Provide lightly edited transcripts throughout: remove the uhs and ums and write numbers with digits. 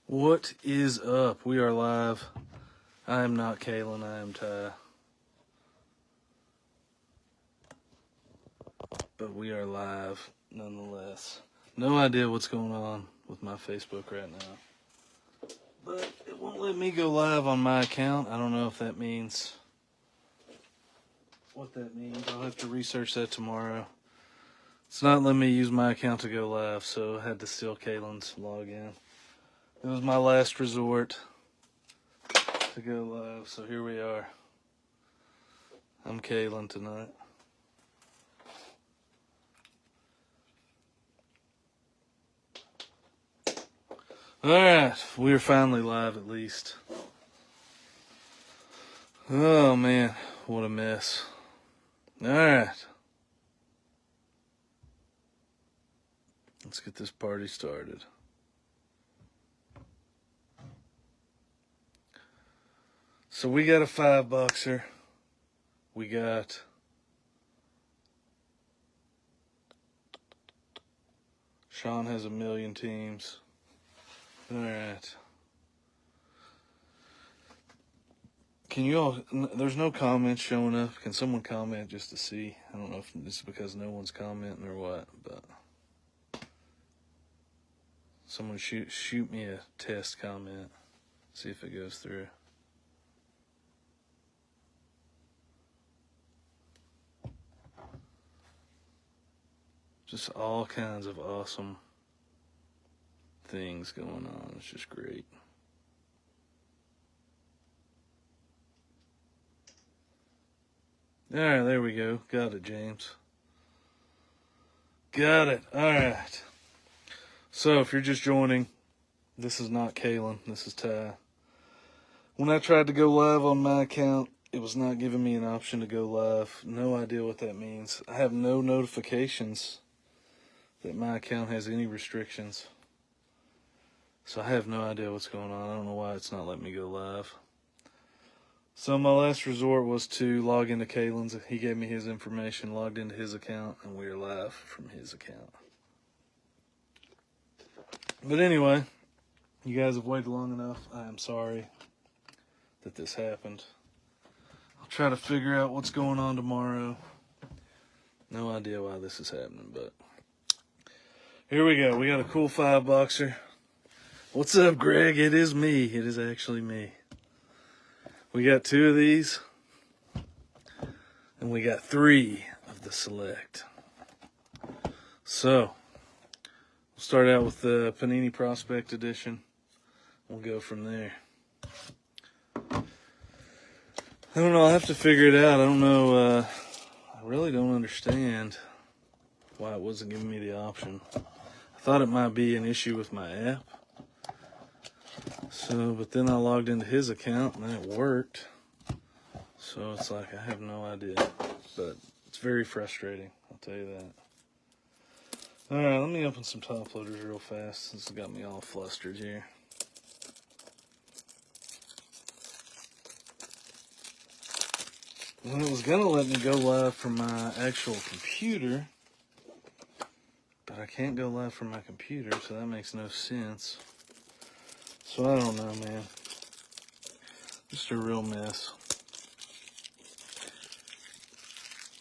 What is up? We are live. I am not Kalen, I am Ty. But we are live nonetheless. No idea what's going on with my Facebook right now. But it won't let me go live on my account. I don't know if that means what that means. I'll have to research that tomorrow. It's not letting me use my account to go live, so I had to steal Kalen's login. It was my last resort to go live, so here we are. I'm Kalen tonight. Alright, we are finally live at least. Oh man, what a mess. Alright. Let's get this party started. So we got a 5-boxer. We got Sean has 1,000,000 teams. Alright. Can you all, there's no comments showing up. Can someone comment just to see? I don't know if it's because no one's commenting or what, but someone shoot me a test comment. See if it goes through. Just all kinds of awesome things going on. It's just great. Alright, there we go. Got it, James. Got it. Alright. So, if you're just joining, this is not Kalen. This is Ty. When I tried to go live on my account, it was not giving me an option to go live. No idea what that means. I have no notifications that my account has any restrictions. So I have no idea what's going on. I don't know why it's not letting me go live. So my last resort was to log into Kalen's. He gave me his information, logged into his account, and we are live from his account. But anyway, you guys have waited long enough. I am sorry that this happened. I'll try to figure out what's going on tomorrow. No idea why this is happening, but here we go. We got a cool 5-boxer. What's up, Greg? It is me. It is actually me. We got 2 of these, and we got 3 of the select. So, we'll start out with the Panini Prospect Edition. We'll go from there. I don't know. I'll have to figure it out. I don't know. I really don't understand why it wasn't giving me the option. I thought it might be an issue with my app. So, but then I logged into his account and it worked. So it's like, I have no idea. But it's very frustrating, I'll tell you that. Alright, let me open some top loaders real fast. This has got me all flustered here. Well, it was going to let me go live from my actual computer. But I can't go live from my computer, so that makes no sense. So I don't know, man. Just a real mess.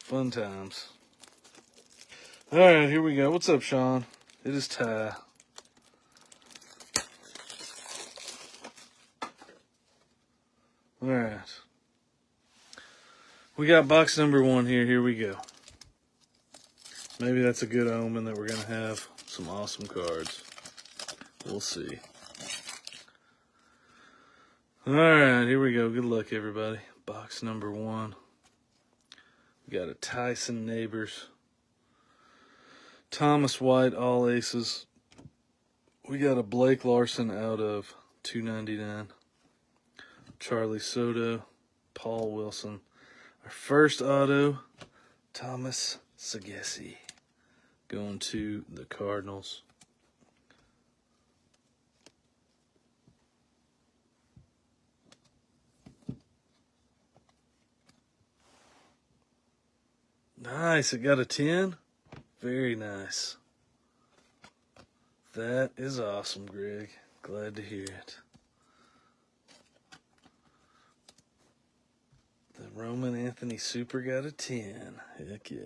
Fun times. Alright, here we go. What's up, Sean? It is Ty. Alright. We got box number 1 here. Here we go. Maybe that's a good omen that we're going to have some awesome cards. We'll see. Alright, here we go. Good luck, everybody. Box number 1. We got a Tyson Neighbors. Thomas White, all aces. We got a Blake Larson out of 299. Charlie Soto. Paul Wilson. Our first auto, Thomas Sasaki. Going to the Cardinals. Nice, it got a 10. Very nice. That is awesome, Greg. Glad to hear it. The Roman Anthony Super got a 10. Heck yeah.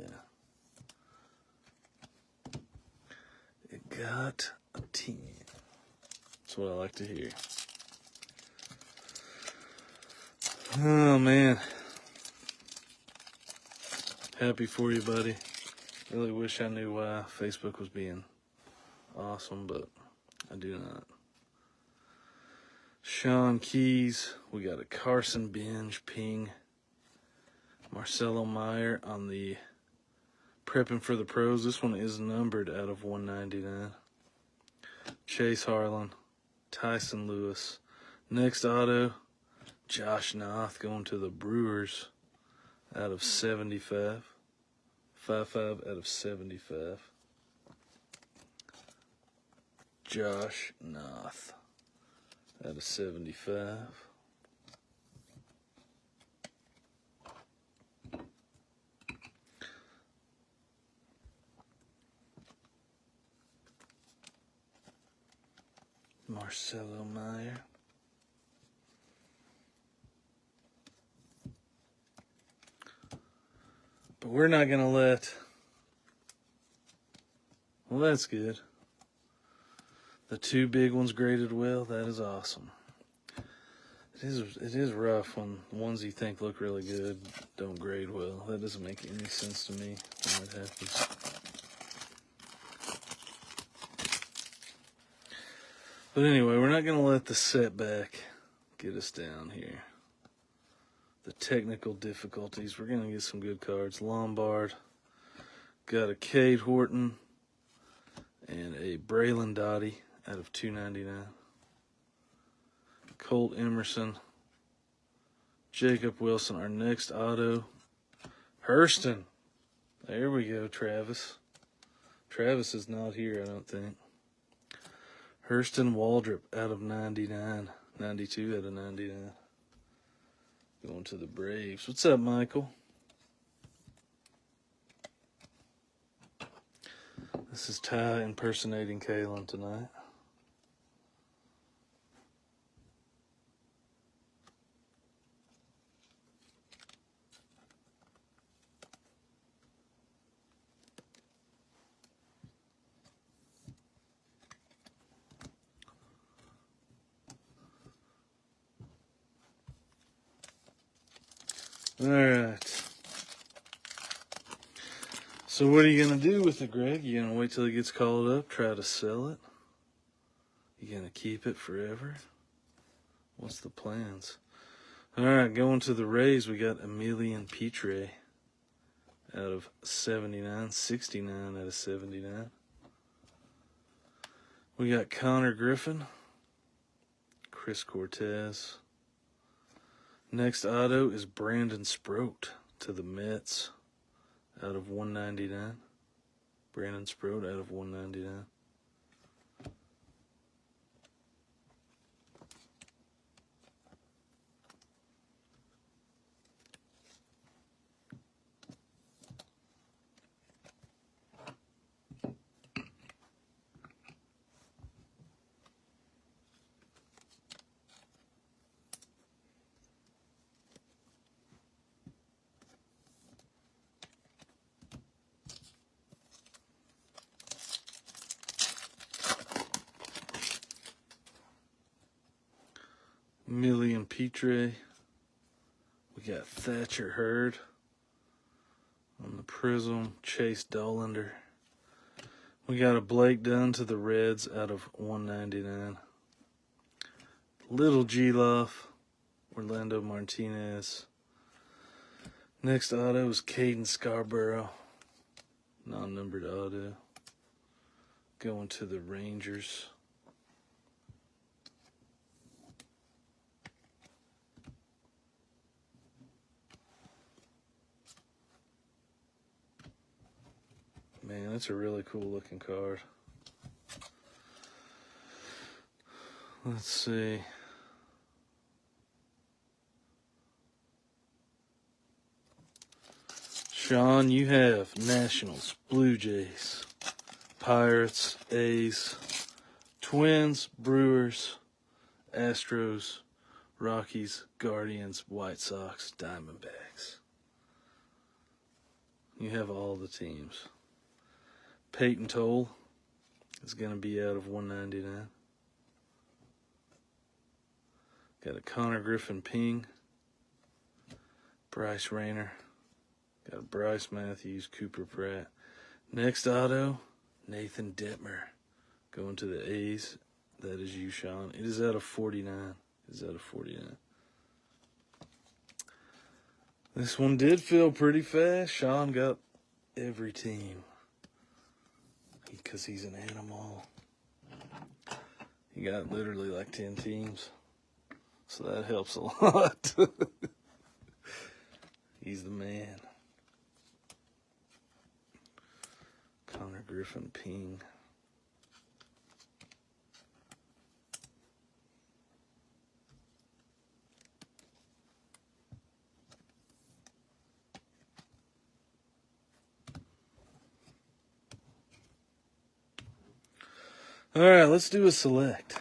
It got a 10. That's what I like to hear. Oh, man. Happy for you, buddy. Really wish I knew why Facebook was being awesome, but I do not. Sean Keys. We got a Carson Binge ping. Marcelo Meyer on the Prepping for the Pros. This one is numbered out of 199. Chase Harlan. Tyson Lewis. Next auto, Josh Noth going to the Brewers out of 75. 5-5 out of 75. Josh Noth out of 75. Marcelo Meyer. But we're not going to let... Well, that's good. The two big ones graded well. That is awesome. It is rough when ones you think look really good don't grade well. That doesn't make any sense to me when that happens. But anyway, we're not going to let the setback get us down here. The technical difficulties. We're going to get some good cards. Lombard. Got a Cade Horton and a Braylon Dottie out of 299. Colt Emerson. Jacob Wilson. Our next auto. Hurston. There we go, Travis. Travis is not here, I don't think. Hurston Waldrop out of 99. 92 out of 99. Going to the Braves. What's up, Michael? This is Ty impersonating Kalen tonight. All right. So what are you going to do with it, Greg? You going to wait till it gets called up, try to sell it? You going to keep it forever? What's the plans? All right, going to the Rays, we got Emilian Petre out of 79, 69 out of 79. We got Connor Griffin, Chris Cortez. Next auto is Brandon Sproat to the Mets out of 199. Brandon Sproat out of 199. Emilian Petre. We got Thatcher Hurd on the Prism. Chase Dollander. We got a Blake Dunn to the Reds out of 199. Little G-Love. Orlando Martinez. Next auto is Caden Scarborough. Non-numbered auto. Going to the Rangers. Man, that's a really cool looking card. Let's see. Sean, you have Nationals, Blue Jays, Pirates, A's, Twins, Brewers, Astros, Rockies, Guardians, White Sox, Diamondbacks. You have all the teams. Peyton Toll is going to be out of 199. Got a Connor Griffin Ping. Bryce Rayner. Got a Bryce Matthews, Cooper Pratt. Next auto, Nathan Detmer. Going to the A's. That is you, Sean. It is out of 49. It is out of 49. This one did feel pretty fast. Sean got every team. Because he's an animal. He got literally like 10 teams. So that helps a lot. He's the man. Connor Griffin Ping. All right, let's do a select.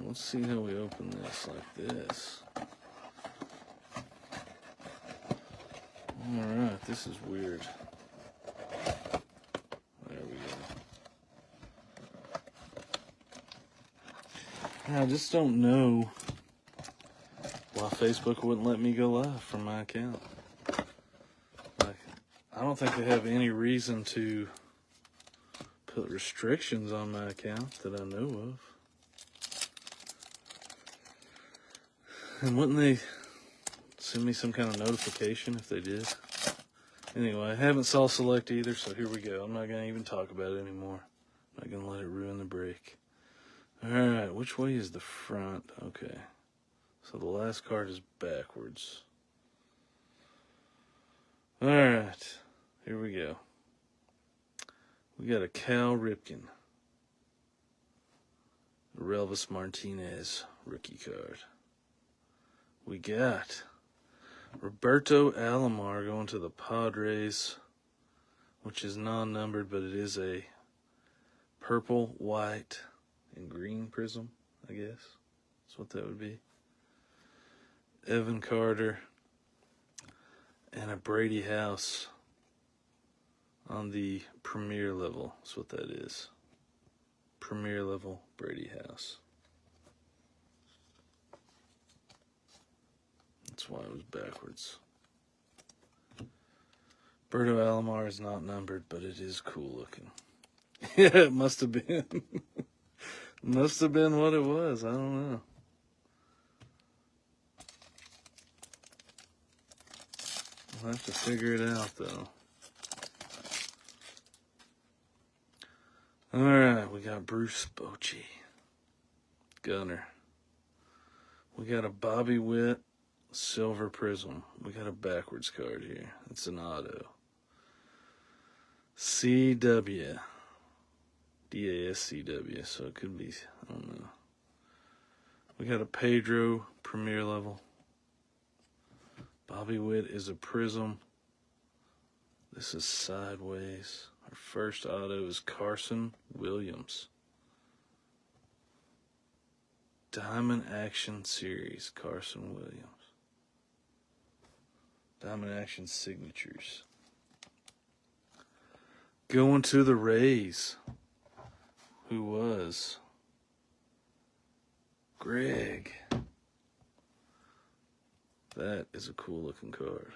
Let's see how we open this like this. All right, this is weird. There we go. I just don't know why Facebook wouldn't let me go live from my account. Like, I don't think they have any reason to put restrictions on my account that I know of. And wouldn't they send me some kind of notification if they did? Anyway, I haven't saw select either, so here we go. I'm not going to even talk about it anymore. I'm not going to let it ruin the break. Alright, which way is the front? Okay. So the last card is backwards. Alright, here we go. We got a Cal Ripken. Relvis Martinez rookie card. We got Roberto Alomar going to the Padres, which is non-numbered, but it is a purple, white, and green prism, I guess. That's what that would be. Evan Carter and a Brady House on the premier level. That's what that is. Premier level Brady House. That's why it was backwards. Berto Alomar is not numbered, but it is cool looking. Yeah, it must have been. Must have been what it was. I don't know. We'll have to figure it out, though. Alright, we got Bruce Bochy. Gunner. We got a Bobby Witt Silver Prism. We got a backwards card here. It's an auto. CW. DASCW, so it could be, I don't know. We got a Pedro Premier level. Bobby Witt is a prism. This is sideways. Our first auto is Carson Williams. Diamond Action Series, Carson Williams. Diamond Action Signatures. Going to the Rays. Who was? Greg. That is a cool looking card.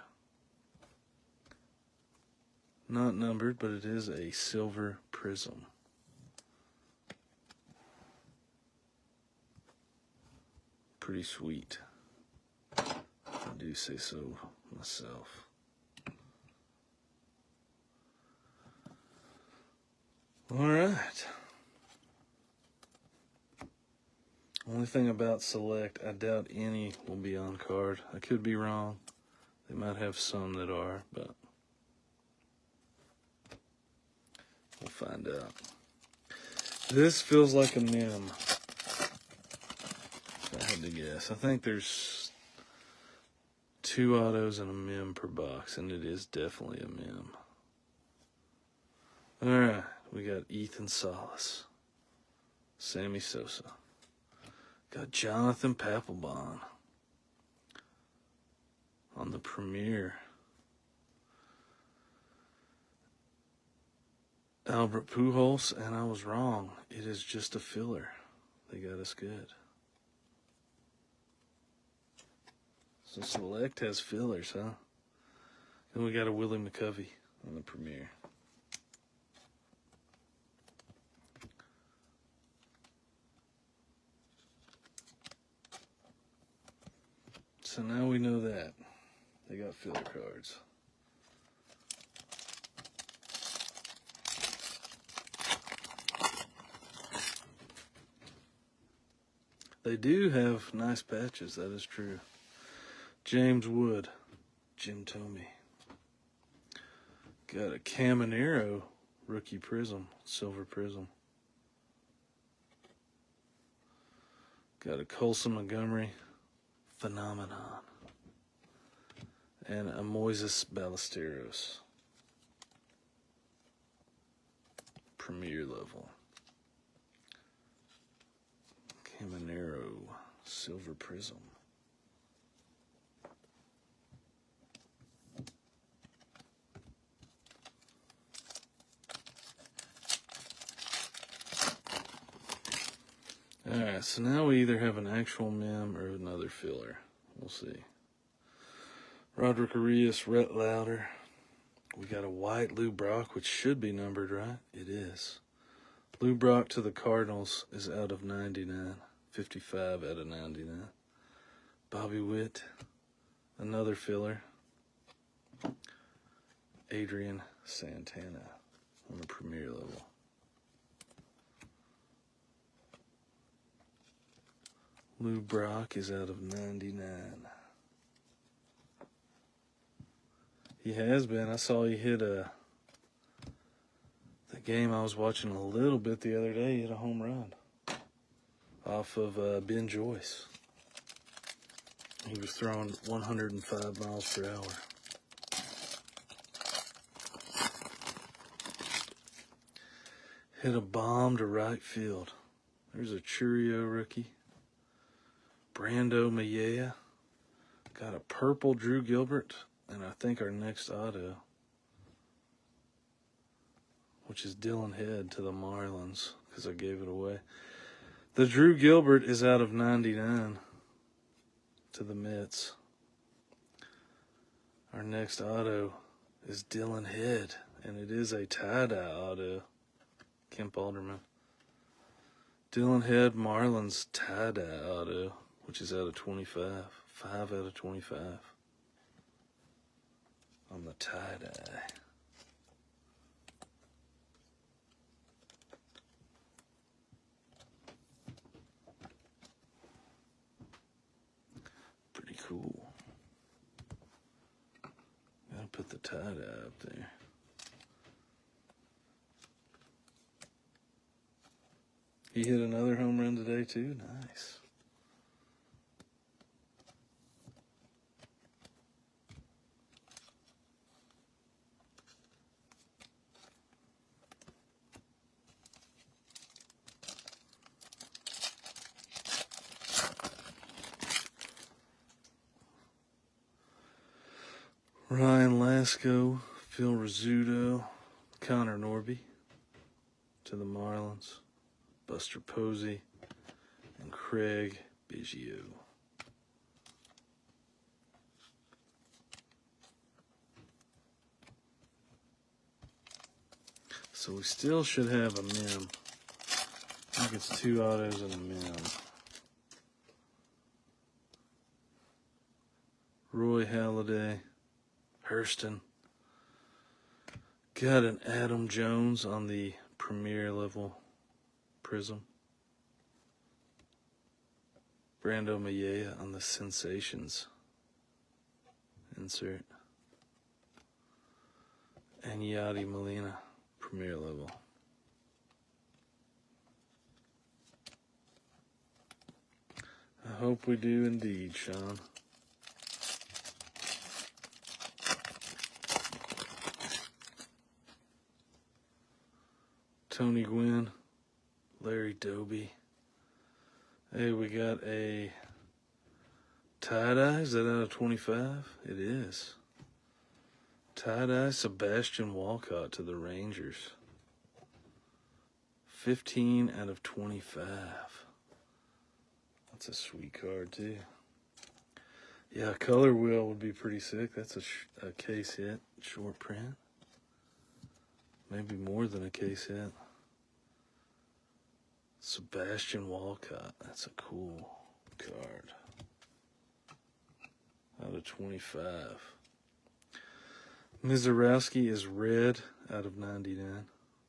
Not numbered, but it is a silver prism. Pretty sweet. I do say so myself. All right. Only thing about select, I doubt any will be on card. I could be wrong. They might have some that are, but we'll find out. This feels like a mem. If I had to guess. I think there's 2 autos and a mem per box, and it is definitely a mem. Alright, we got Ethan Salas, Sammy Sosa, got Jonathan Papelbon on the Premier, Albert Pujols, and I was wrong. It is just a filler. They got us good. So Select has fillers, huh? Then we got a Willie McCovey on the Premier. So now we know that. They got filler cards. They do have nice patches, that is true. James Wood, Jim Thome. Got a Caminero rookie prism, silver prism. Got a Colson Montgomery Phenomenon. And a Moises Ballesteros. Premier level. Caminero silver prism. Alright, so now we either have an actual mem or another filler. We'll see. Roderick Arias, Rhett Lauder. We got a white Lou Brock, which should be numbered, right? It is. Lou Brock to the Cardinals is out of 99. 55 out of 99. Bobby Witt, another filler. Adrian Santana on the Premier level. Lou Brock is out of 99. He has been. I saw he hit the game I was watching a little bit the other day. He hit a home run off of Ben Joyce. He was throwing 105 miles per hour. Hit a bomb to right field. There's a Churio rookie. Brando Mayea. Got a purple Drew Gilbert. And I think our next auto, which is Dylan Head to the Marlins, because I gave it away. The Drew Gilbert is out of 99 to the Mets. Our next auto is Dylan Head, and it is a tie-dye auto. Kemp Alderman. Dylan Head, Marlins tie-dye auto, which is out of 25. 5 out of 25. On the tie-dye. Pretty cool. Gotta put the tie-dye up there. He hit another home run today too. Nice. Ryan Lasco, Phil Rizzuto, Connor Norby to the Marlins, Buster Posey, and Craig Biggio. So we still should have a mem. I think it's 2 autos and a mem. Roy Halladay. Hurston. Got an Adam Jones on the Premier level prism. Brando Mayea on the Sensations insert. And Yadi Molina, Premier level. I hope we do indeed, Sean. Tony Gwynn, Larry Doby. Hey, we got a tie-dye. Is that out of 25? It is. Tie-dye Sebastian Walcott to the Rangers. 15 out of 25. That's a sweet card, too. Yeah, color wheel would be pretty sick. That's a case hit, short print. Maybe more than a case hit. Sebastian Walcott. That's a cool card. Out of 25. Mizorowski is red out of 99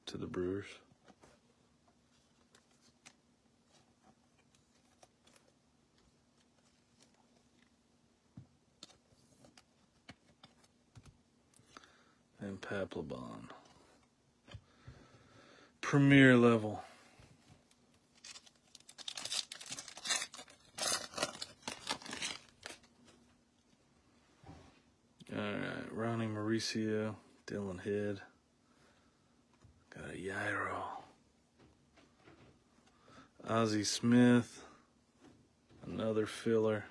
to the Brewers. And Papelbon. Premier level. Alright, Ronnie Mauricio, Dylan Head. Got a Yairo. Ozzie Smith. Another filler.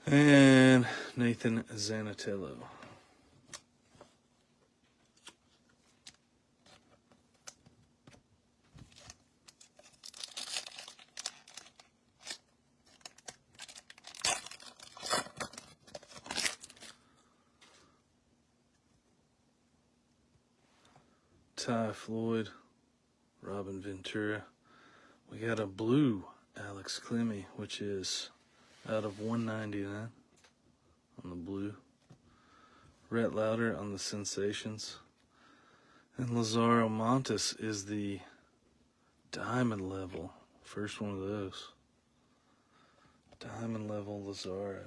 And Nathan Zanatello. Ty Floyd, Robin Ventura. We got a blue Alex Clemmy, which is out of 199 on the blue. Rhett Lauder on the Sensations. And Lazaro Montes is the diamond level. First one of those. Diamond level Lazaro.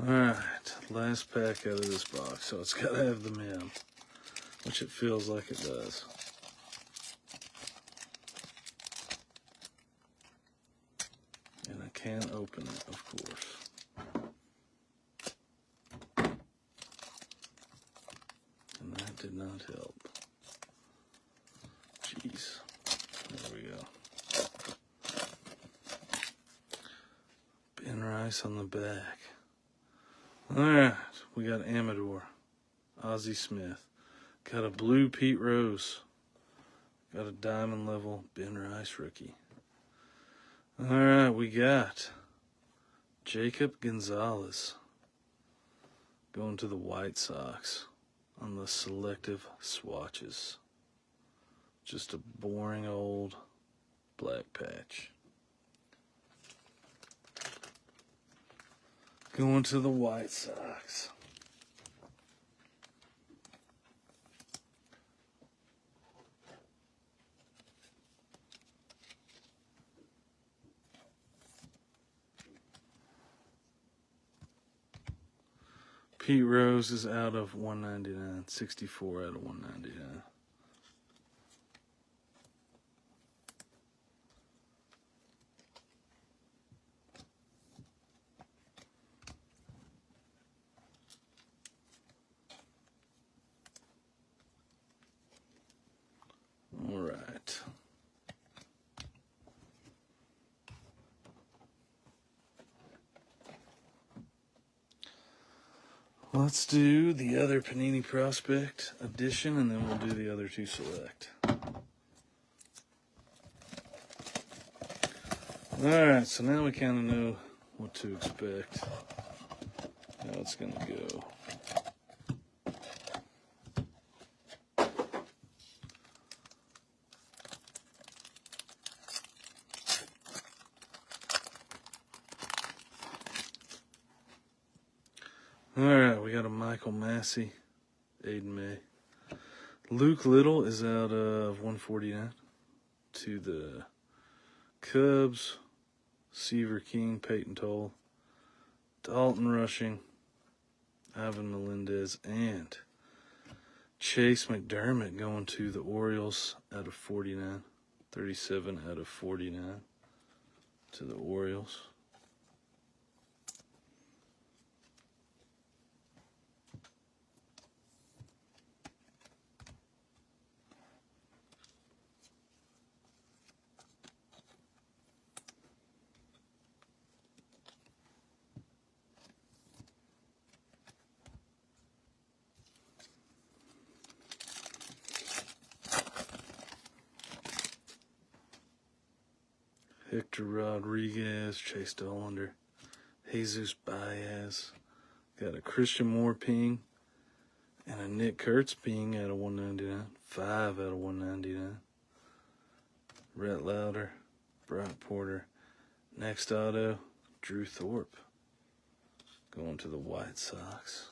Alright, last pack out of this box. So it's got to have the mem, which it feels like it does. And I can't open it, of course. And that did not help. Jeez. There we go. Ben Rice on the back. Alright, we got Amador, Ozzie Smith. Got a blue Pete Rose. Got a diamond level Ben Rice rookie. Alright, we got Jacob Gonzalez going to the White Sox on the selective swatches. Just a boring old black patch. Going to the White Sox. Pete Rose is out of 199. 64 out of 199. All right. Let's do the other Panini Prospect edition, and then we'll do the other two select. All right, so now we kind of know what to expect, how it's going to go. All right, we got a Michael Massey, Aiden May. Luke Little is out of 149 to the Cubs. Seaver King, Peyton Toll, Dalton Rushing, Ivan Melendez, and Chase McDermott going to the Orioles out of 49. 37 out of 49 to the Orioles. Hector Rodriguez, Chase Dollander, Jesus Baez. Got a Christian Moore ping and a Nick Kurtz ping out of 199. 5 out of 199. Rhett Lauder, Brock Porter. Next auto, Drew Thorpe. Going to the White Sox.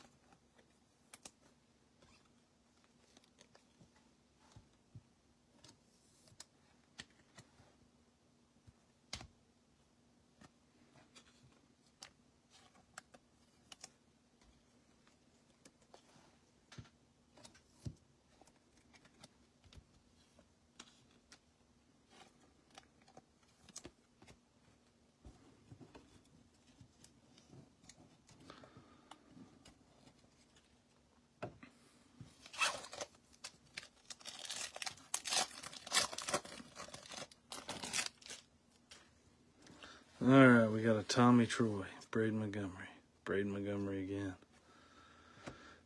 All right, we got a Tommy Troy, Braden Montgomery again.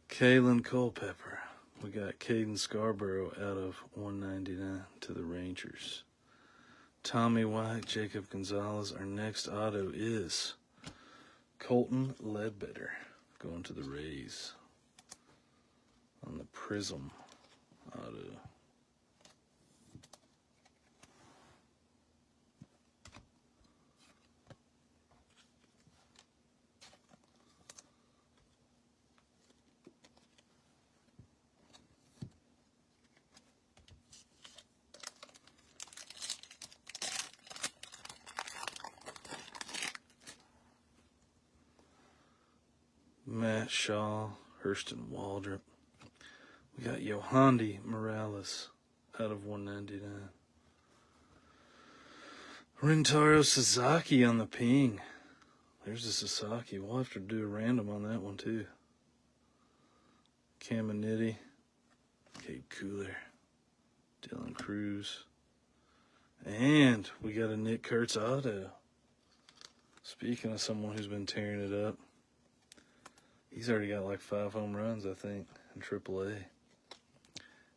Kalen Culpepper. We got Caden Scarborough out of 199 to the Rangers. Tommy White, Jacob Gonzalez. Our next auto is Colton Ledbetter going to the Rays on the Prism auto. Matt Shaw, Hurston Waldrop. We got Yohandy Morales out of 199. Rintaro Sasaki on the ping. There's a Sasaki. We'll have to do a random on that one too. Caminiti, Cade Cooler, Dylan Cruz. And we got a Nick Kurtz auto. Speaking of someone who's been tearing it up. He's already got like 5 home runs, I think, in AAA.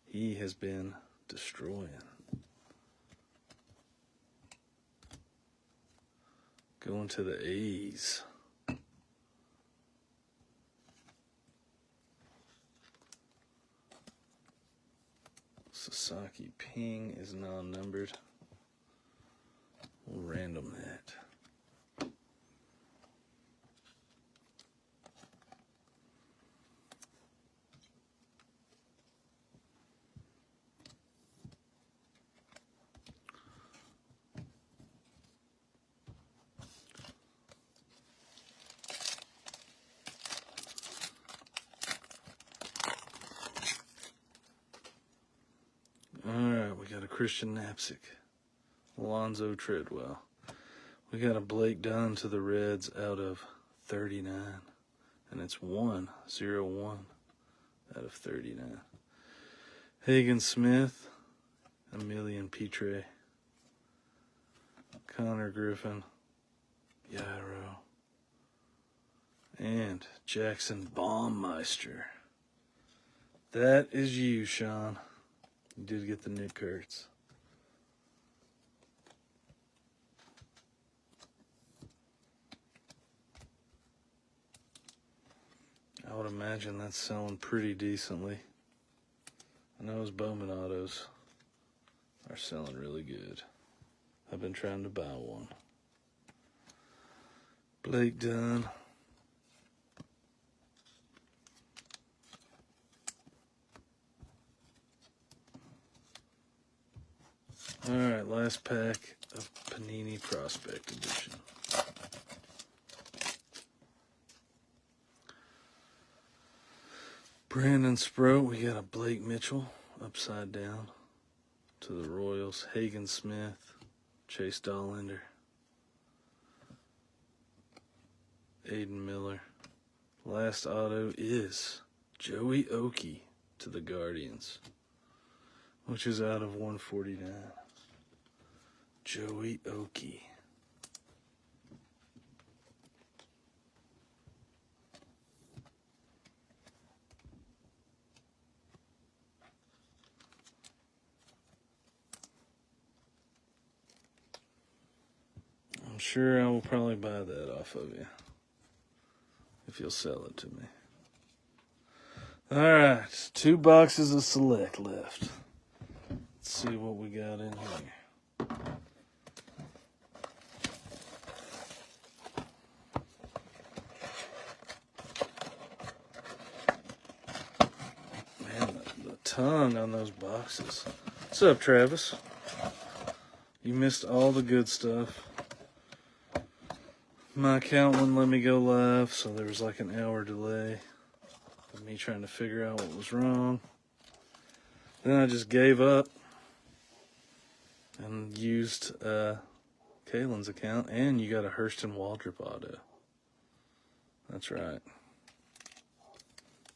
He has been destroying. Going to the A's. Sasaki ping is non-numbered. We'll random that. Alright, we got a Christian Knapsack. Alonzo Treadwell. We got a Blake Dunn to the Reds out of 39. And it's 1-0-1 out of 39. Hagen Smith, Emilian Petre, Connor Griffin, Yairo, and Jackson Baumeister. That is you, Sean. You did get the Nick Kurtz. I would imagine that's selling pretty decently. I know his Bowman autos are selling really good. I've been trying to buy one. Blake Dunn. Alright, last pack of Panini Prospect Edition. Brandon Sproat, we got a Blake Mitchell upside down to the Royals. Hagen Smith, Chase Dollander, Aiden Miller. Last auto is Joey Oakey to the Guardians, which is out of 149. Joey Oakey. I'm sure I will probably buy that off of you if you'll sell it to me. Alright, 2 boxes of Select left. Let's see what we got in here. Man, the tongue on those boxes. What's up, Travis? You missed all the good stuff. My account wouldn't let me go live, so there was like an hour delay of me trying to figure out what was wrong. Then I just gave up and used Kaylin's account, and you got a Hurston Waldrop auto. That's right.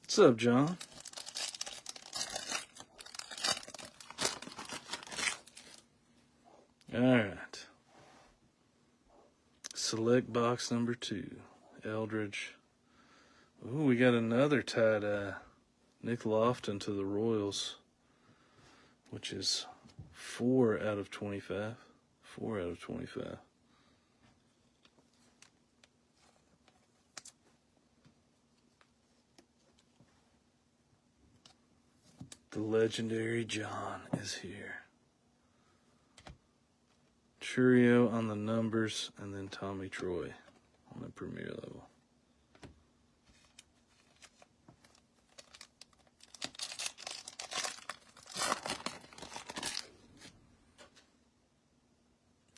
What's up, John? Alright. Select box number 2. Eldridge. Ooh, we got another tie-dye. Nick Lofton to the Royals, which is 4 out of 25. 4 out of 25. The legendary John is here. Churio on the numbers, and then Tommy Troy on the premier level.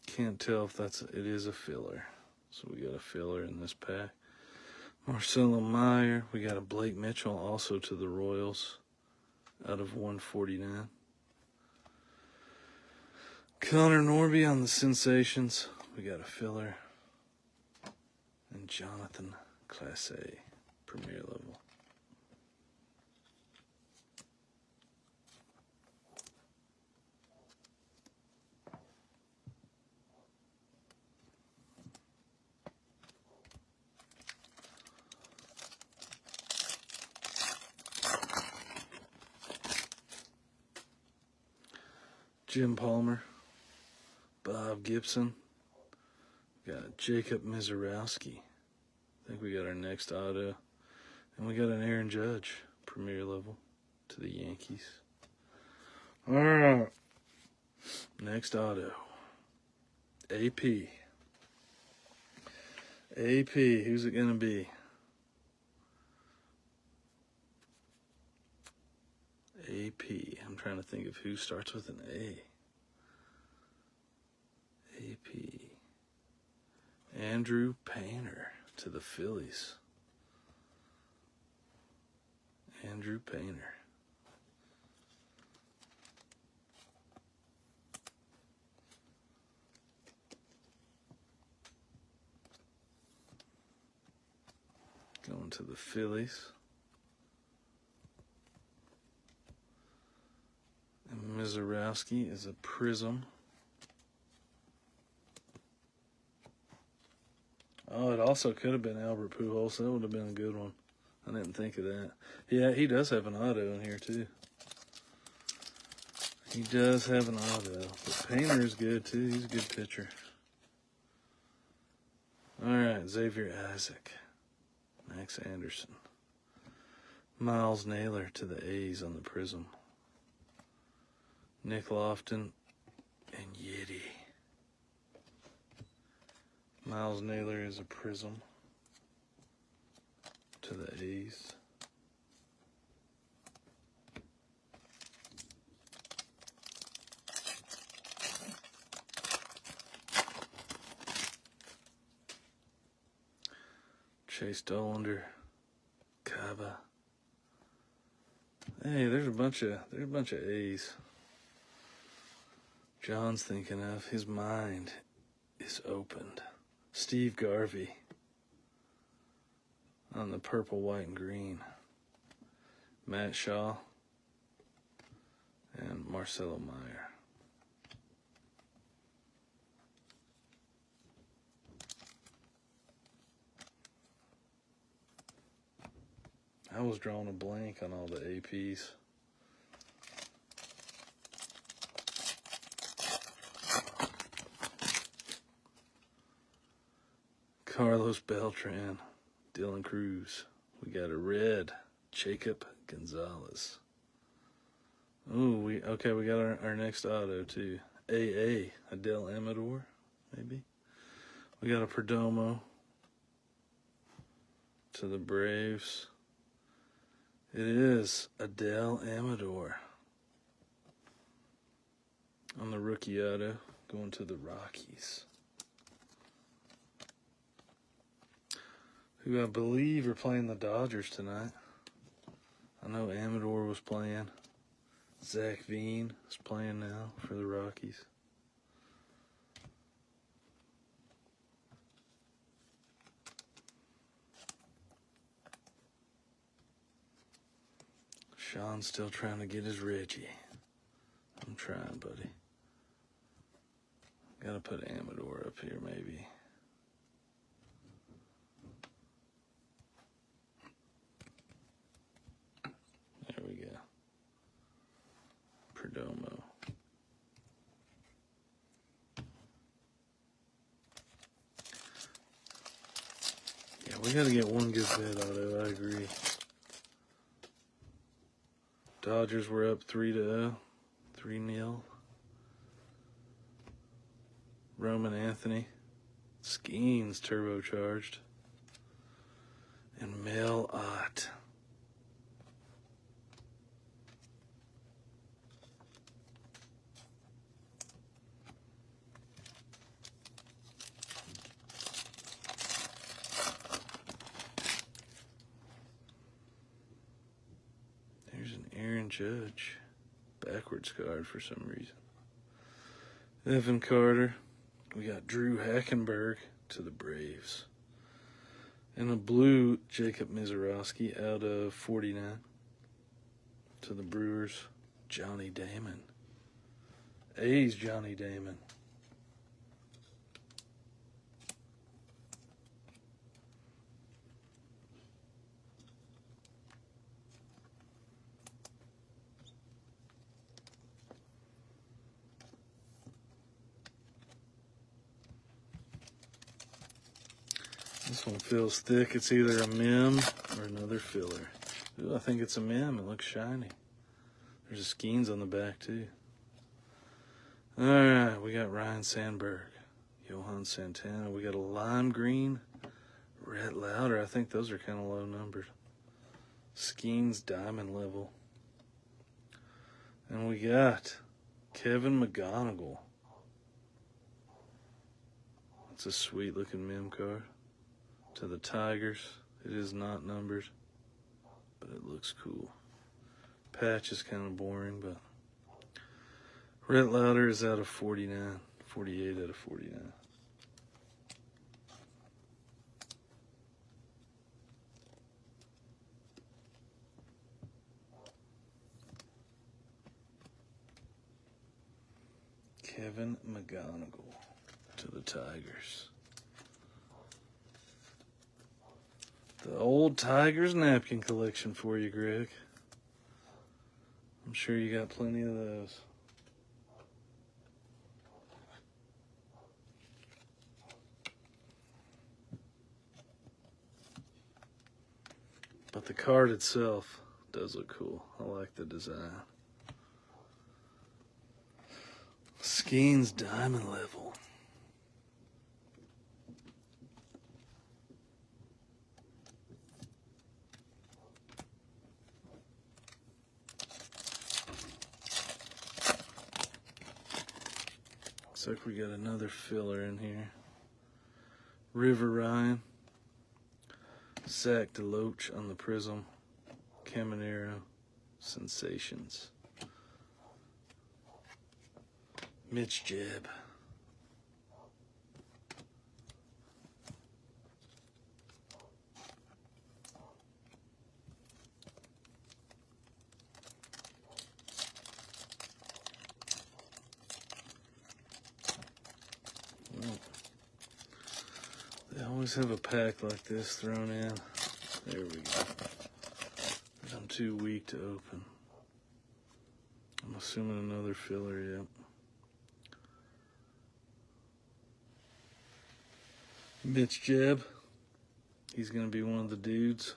Can't tell if it is a filler. So we got a filler in this pack. Marcelo Meyer, we got a Blake Mitchell also to the Royals out of 149. Connor Norby on the Sensations. We got a filler. And Jonathan Class A, premier level. Jim Palmer. Bob Gibson. We got Jacob Mizorowski. I think we got our next auto. And we got an Aaron Judge, premier level, to the Yankees. Alright. Next auto. AP. AP, who's it going to be? AP. I'm trying to think of who starts with an A. AP. Andrew Painter to the Phillies. Andrew Painter. Going to the Phillies. And Mizorowski is a Prism. Oh, it also could have been Albert Pujols. That would have been a good one. I didn't think of that. Yeah, he does have an auto in here, too. He does have an auto. But Painter is good, too. He's a good pitcher. All right, Xavier Isaac. Max Anderson. Miles Naylor to the A's on the Prism. Nick Lofton and Yeti. Miles Naylor is a Prism to the A's. Chase Dollander, Kaba. Hey, there's a bunch of A's. John's thinking of. His mind is opened. Steve Garvey on the purple, white, and green. Matt Shaw and Marcelo Meyer. I was drawing a blank on all the APs. Carlos Beltran, Dylan Cruz. We got a red, Jacob Gonzalez. Ooh, we got our next auto too. AA, Adele Amador, maybe. We got a Perdomo to the Braves. It is Adele Amador on the rookie auto, going to the Rockies, who I believe are playing the Dodgers tonight. I know Amador was playing. Zach Veen is playing now for the Rockies. Sean's still trying to get his Reggie. I'm trying, buddy. Gotta put Amador up here, maybe. There we go. Perdomo. Yeah, we gotta get one good bet auto, I agree. Dodgers were up 3-0. Roman Anthony. Skeens turbocharged. And Mel Ott. There's an Aaron Judge. Backwards card for some reason. Evan Carter. We got Drew Hackenberg to the Braves. And a blue Jacob Mizorowski out of 49 to the Brewers. Johnny Damon. A's Johnny Damon. This one feels thick. It's either a mem or another filler. Ooh, I think it's a mem. It looks shiny. There's a Skeens on the back, too. All right, we got Ryan Sandberg, Johan Santana. We got a lime green, Rhett Lauder. I think those are kind of low numbered. Skeens diamond level. And we got Kevin McGonigal. That's a sweet looking mem card. To the Tigers. It is not numbered, but it looks cool. Patch is kind of boring, but Rhett Lauder is out of 49. 48 out of 49. Kevin McGonigal to the Tigers. The old Tigers napkin collection for you, Greg. I'm sure you got plenty of those. But the card itself does look cool. I like the design. Skeens diamond level. Looks like we got another filler in here. River Ryan. Zach DeLoach on the Prism. Caminero Sensations. Mitch Jebb. They always have a pack like this thrown in. There we go. I'm too weak to open. I'm assuming another filler, yep. Mitch Jebb. He's going to be one of the dudes.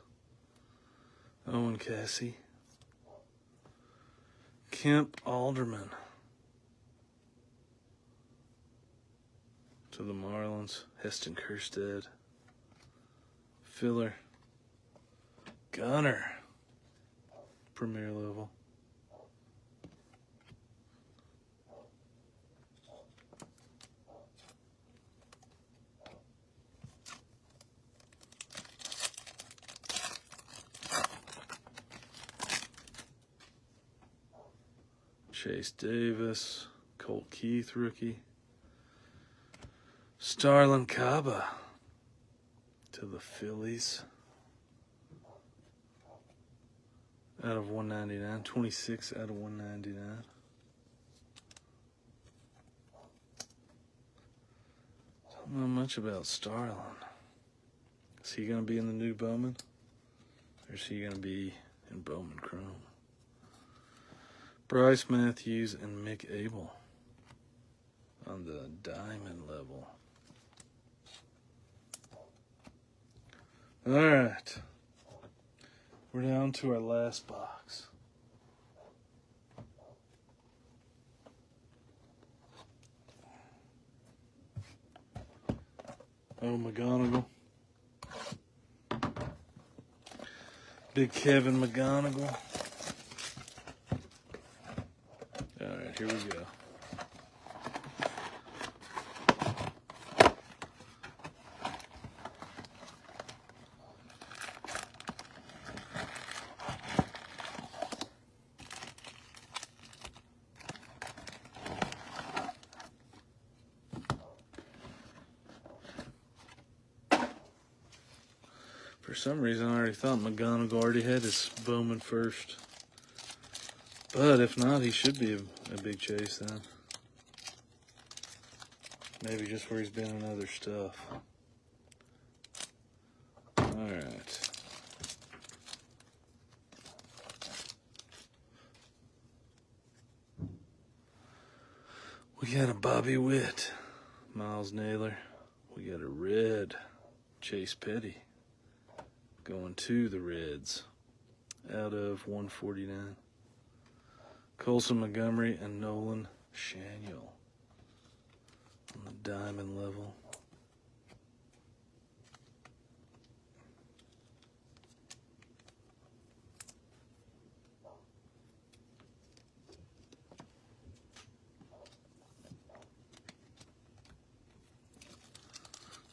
Owen Cassie. Kemp Alderman. To the Marlins. Heston Kjerstad. Filler. Gunner. Premier level. Chase Davis, Colt Keith rookie. Starlin Caba to the Phillies. Out of 199, 26 out of 199. Don't know much about Starlin. Is he going to be in the new Bowman? Or is he going to be in Bowman Chrome? Bryce Matthews and Mick Abel on the diamond level. All right. We're down to our last box. Oh, McGonigal. Big Kevin McGonigal. All right, here we go. For some reason, I already thought McGonigal already had his Bowman first. But if not, he should be a big chase then. Maybe just where he's been in other stuff. Alright. We got a Bobby Witt, Miles Naylor. We got a red Chase Petty. Going to the Reds out of 149. Colson, Montgomery, and Nolan Shaniel on the diamond level.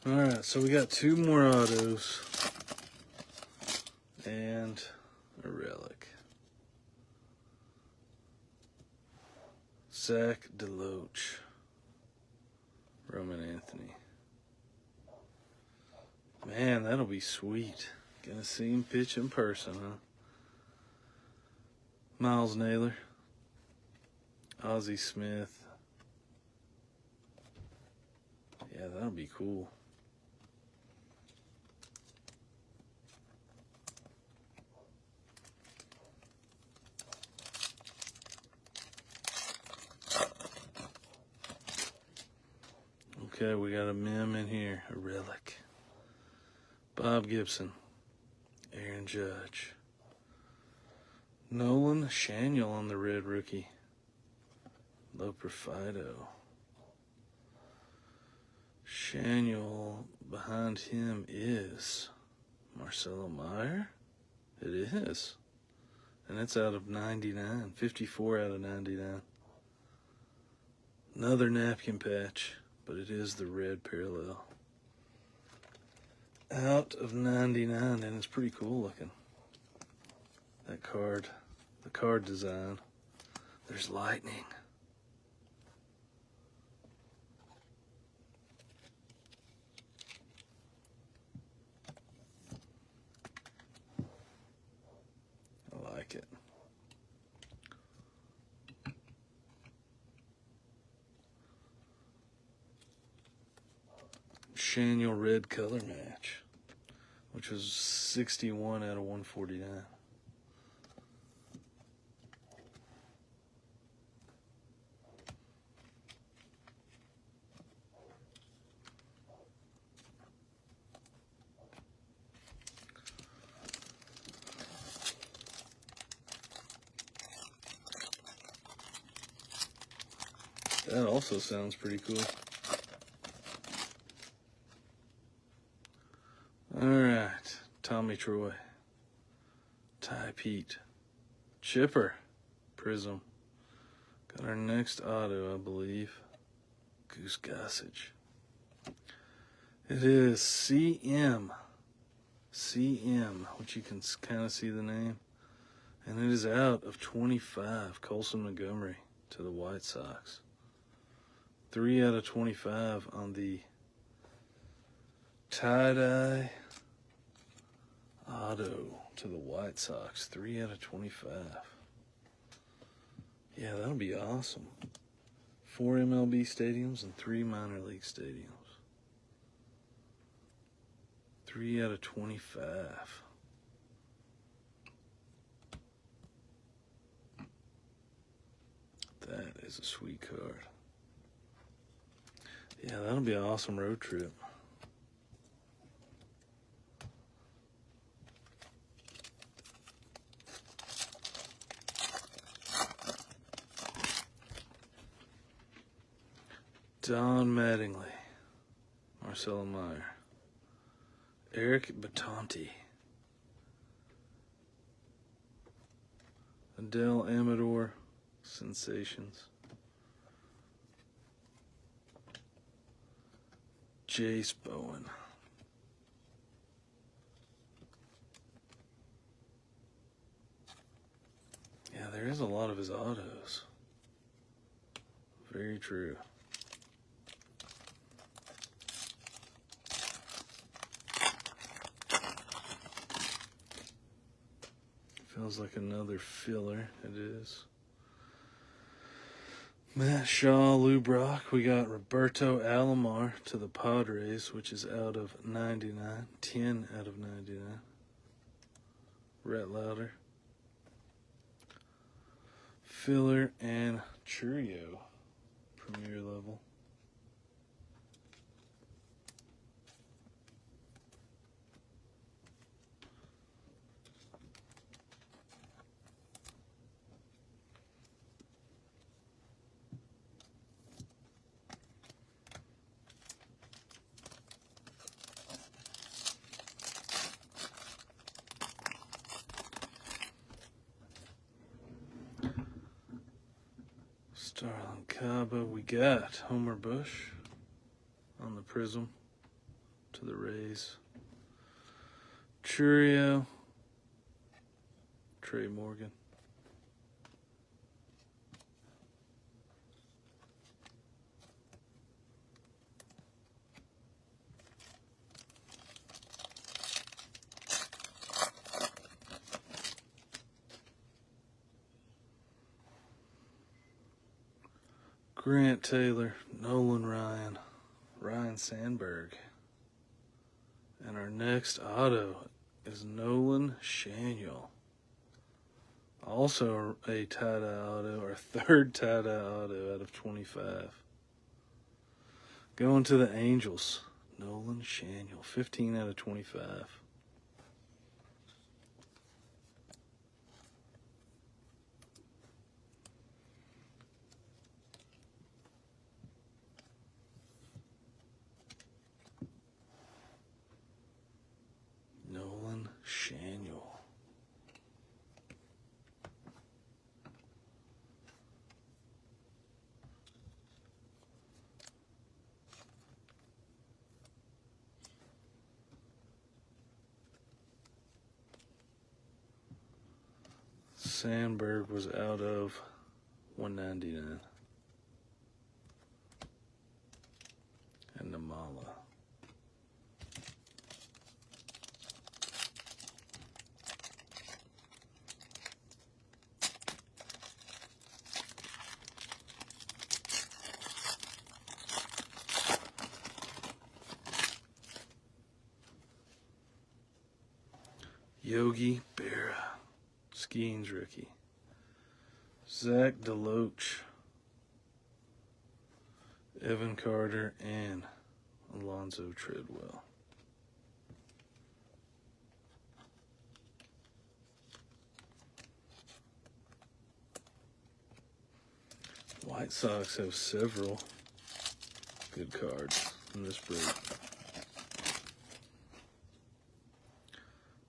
All right, so we got two more autos. And a relic. Zach DeLoach. Roman Anthony. Man, that'll be sweet. Gonna see him pitch in person, huh? Miles Naylor. Ozzie Smith. Yeah, that'll be cool. Okay, we got a mem in here, a relic. Bob Gibson, Aaron Judge. Nolan Shaniel on the red rookie. Low Profido. Shaniel, behind him is Marcelo Meyer. It is. And it's out of 99, 54 out of 99. Another napkin patch. But it is the red parallel. out of 99, and it's pretty cool looking. That card, the card design. There's lightning. I like it. Shaniel red color match, which was 61 out of 149. That also sounds pretty cool. Alright, Tommy Troy, Ty Pete, Chipper, Prism. Got our next auto, I believe. Goose Gossage. It is CM, which you can kind of see the name. And it is out of 25, Colson Montgomery to the White Sox. 3 out of 25 on the tie-dye auto to the White Sox. 3 out of 25. Yeah, that'll be awesome. 4 MLB stadiums and 3 minor league stadiums. 3 out of 25. That is a sweet card. Yeah, that'll be an awesome road trip. Don Mattingly, Marcelo Meyer, Eric Batanti, Adele Amador, Sensations, Jace Bowen, yeah, there is a lot of his autos. Very true. Feels like another filler. It is. Matt Shaw, Lou Brock. We got Roberto Alomar to the Padres, which is out of 99. 10 out of 99. Rhett Lauder. Filler and Churio. Premier level. Starlin Cabo, we got Homer Bush on the Prism to the Rays. Churio, Trey Morgan. Grant Taylor, Nolan Ryan, Ryan Sandberg. And our next auto is Nolan Shaniel. Also a tie-dye auto, our third tie-dye auto out of 25. Going to the Angels, Nolan Shaniel, 15 out of 25. Shaniel. Sandberg was out of 199. And Namala. Yogi Berra, Skeens rookie. Zach DeLoach, Evan Carter, and Alonzo Treadwell. White Sox have several good cards in this break.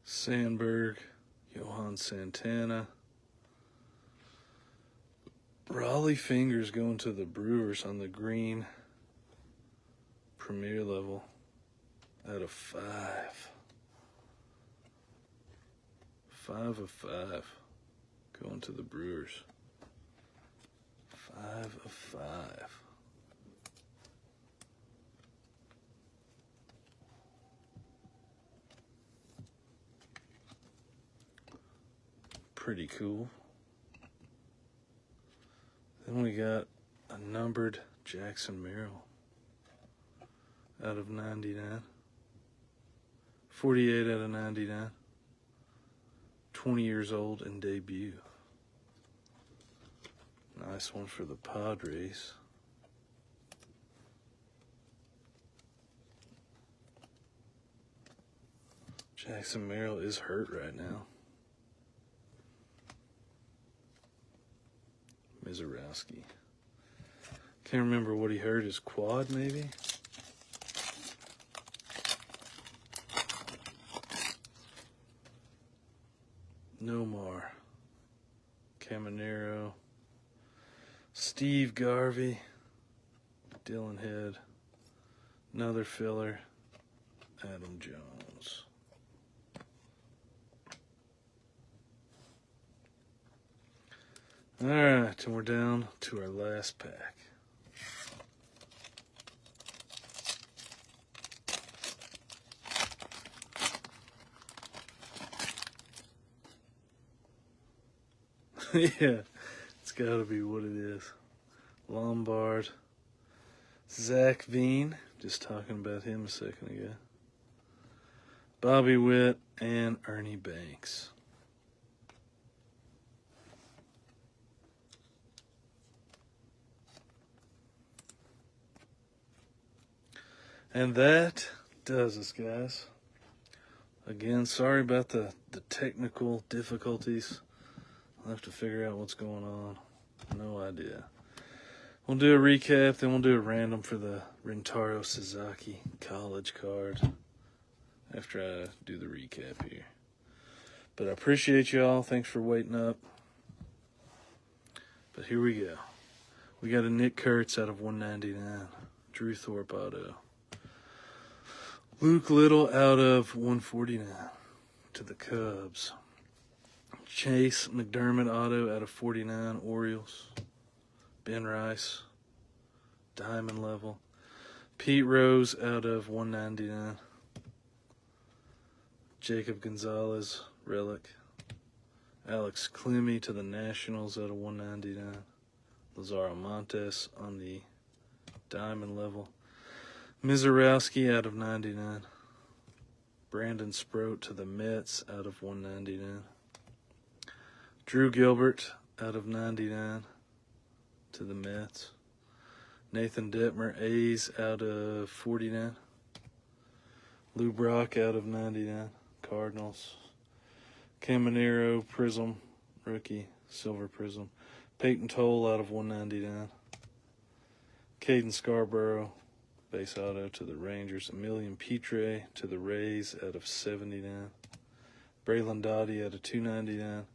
Sandberg, Johan Santana. Raleigh Fingers going to the Brewers on the green premier level out of 5. 5 of 5 going to the Brewers. 5 of 5. Pretty cool. Then we got a numbered Jackson Merrill out of 99. 48 out of 99. 20 years old and debut. Nice one for the Padres. Jackson Merrill is hurt right now. Mizorowski. Can't remember what he hurt. His quad, maybe? Nomar. Caminero. Steve Garvey. Dylan Head. Another filler. Adam Jones. All right, and we're down to our last pack. Yeah, it's got to be what it is. Lombard. Zach Veen, just talking about him a second ago. Bobby Witt and Ernie Banks. And that does us, guys. Again, sorry about the technical difficulties. I'll have to figure out what's going on. No idea. We'll do a recap, then we'll do a random for the Rintaro Sasaki college card after I do the recap here. But I appreciate y'all. Thanks for waiting up. But here we go. We got a Nick Kurtz out of 199. Drew Thorpe auto. Luke Little out of 149 to the Cubs. Chase McDermott auto out of 49 Orioles. Ben Rice, diamond level. Pete Rose out of 199. Jacob Gonzalez, relic. Alex Clemmy to the Nationals out of 199. Lazaro Montes on the diamond level. Mizorowski out of 99. Brandon Sproat to the Mets out of 199. Drew Gilbert out of 99 to the Mets. Nathan Detmer, A's out of 49. Lou Brock out of 99, Cardinals. Caminero, Prism, rookie, Silver Prism. Peyton Toll out of 199. Caden Scarborough, base auto to the Rangers. Emilian Petre to the Rays out of 79. Braylon Dottie out of 299.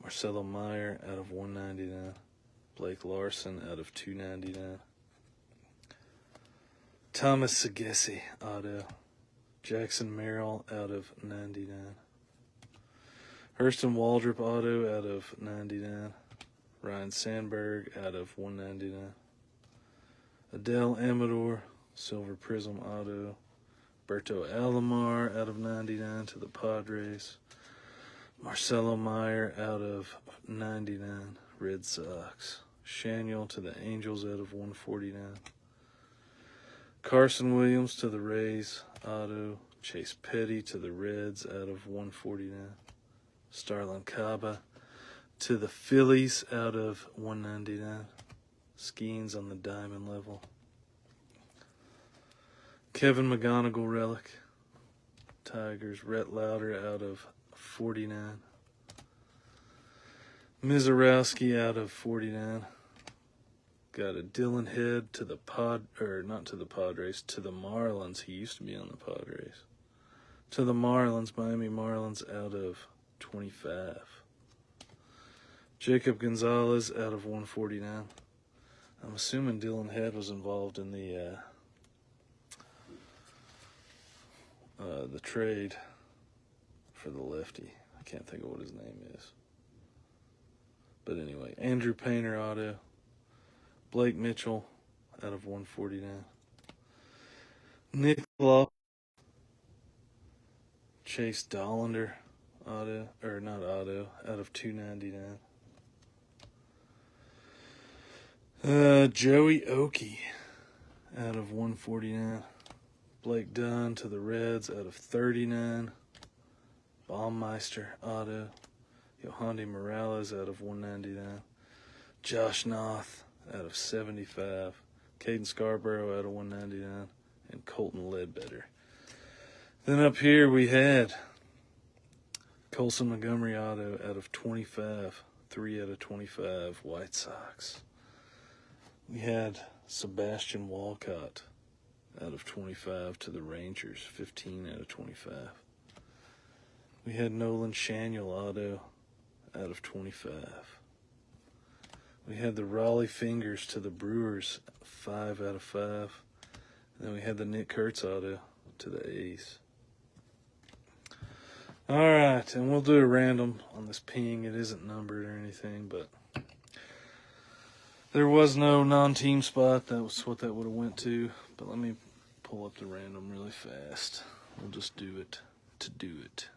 Marcelo Meyer out of 199. Blake Larson out of 299. Thomas Segesi auto. Jackson Merrill out of 99. Hurston Waldrop auto out of 99. Ryan Sandberg out of 199. Adele Amador, Silver Prism auto. Berto Alomar out of 99 to the Padres. Marcelo Meyer out of 99, Red Sox. Shaniel to the Angels out of 149. Carson Williams to the Rays, auto. Chase Petty to the Reds out of 149. Starlin Caba to the Phillies out of 199. Skeens on the diamond level. Kevin McGonigal relic. Tigers, Rhett Lauder out of 49. Mizorowski out of 49. Got a Dylan Head to the not to the Padres, to the Marlins. He used to be on the Padres. To the Marlins, Miami Marlins out of 25. Jacob Gonzalez out of 149. I'm assuming Dylan Head was involved in the trade for the lefty. I can't think of what his name is. But anyway, Andrew Painter auto. Blake Mitchell out of 149. Nick Law. Chase Dollander auto, or not auto, out of 299. Joey Oakey out of 149. Blake Dunn to the Reds out of 39. Baumeister auto. Yohandy Morales out of 199. Josh Noth out of 75. Caden Scarborough out of 199. And Colton Ledbetter. Then up here we had Colson Montgomery auto out of 25. 3 out of 25 White Sox. We had Sebastian Walcott out of 25 to the Rangers. 15 out of 25. We had Nolan Shaniel auto out of 25. We had the Raleigh Fingers to the Brewers, 5 out of 5. And then we had the Nick Kurtz auto to the A's. All right, and we'll do a random on this ping. It isn't numbered or anything, but there was no non-team spot. That was what that would have went to. But let me pull up the random really fast. We'll just do it to do it.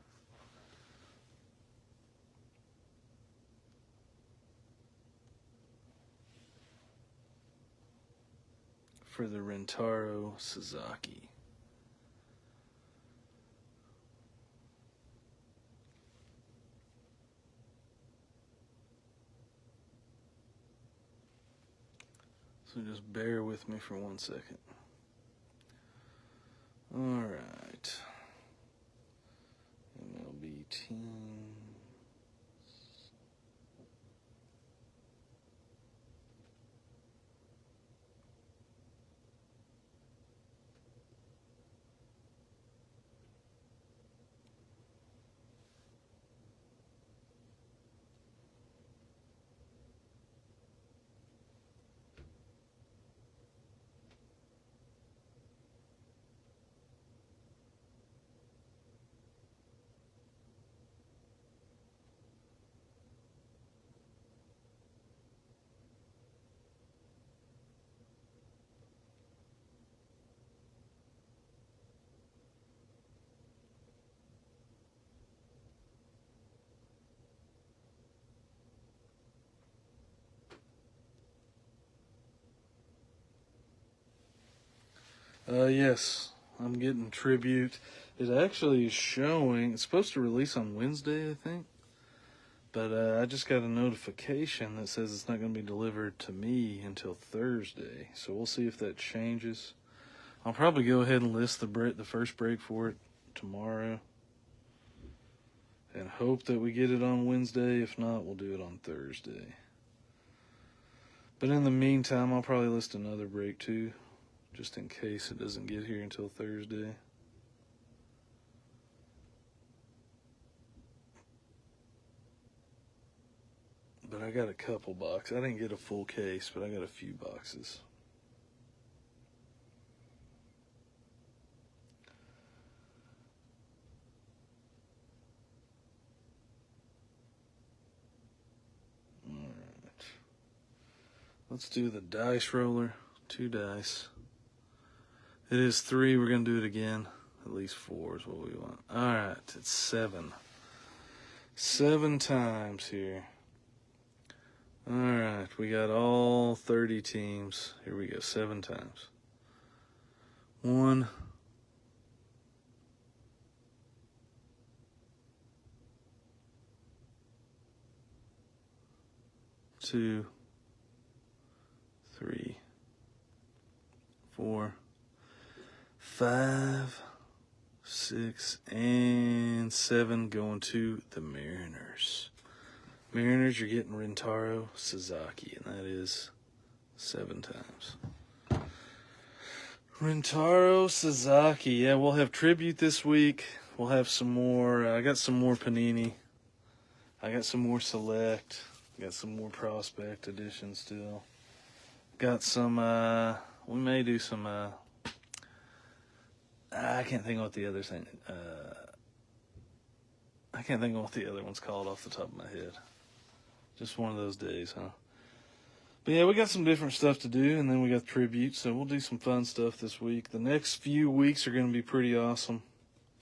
For the Rintaro Sasaki. So just bear with me for 1 second. All right. MLB teams. Yes, I'm getting tribute. It actually is showing, it's supposed to release on Wednesday, I think. But I just got a notification that says it's not going to be delivered to me until Thursday. So we'll see if that changes. I'll probably go ahead and list the first break for it tomorrow. And hope that we get it on Wednesday. If not, we'll do it on Thursday. But in the meantime, I'll probably list another break too, just in case it doesn't get here until Thursday. But I got a couple boxes. I didn't get a full case, but I got a few boxes. Let's do the dice roller. 2 dice. It is 3. We're going to do it again. At least 4 is what we want. Alright, it's 7. 7 times here. Alright, we got all 30 teams. Here we go, 7 times. 1, 2, 3, 4, 5, 6, and 7 going to the Mariners. Mariners, you're getting Rintaro, Sasaki, and that is 7 times. Rintaro, Sasaki. Yeah, we'll have tribute this week. We'll have some more. I got some more Panini. I got some more select. Got some more prospect edition still. Got some, we may do some, I can't think of what the other thing, I can't think of what the other one's called off the top of my head. Just one of those days, huh? But yeah, we got some different stuff to do, and then we got tribute, so we'll do some fun stuff this week. The next few weeks are going to be pretty awesome.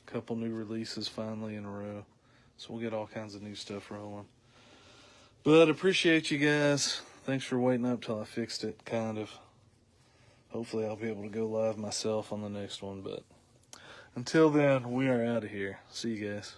A couple new releases finally in a row. So we'll get all kinds of new stuff rolling. But appreciate you guys. Thanks for waiting up till I fixed it, kind of. Hopefully I'll be able to go live myself on the next one, but until then, we are out of here. See you guys.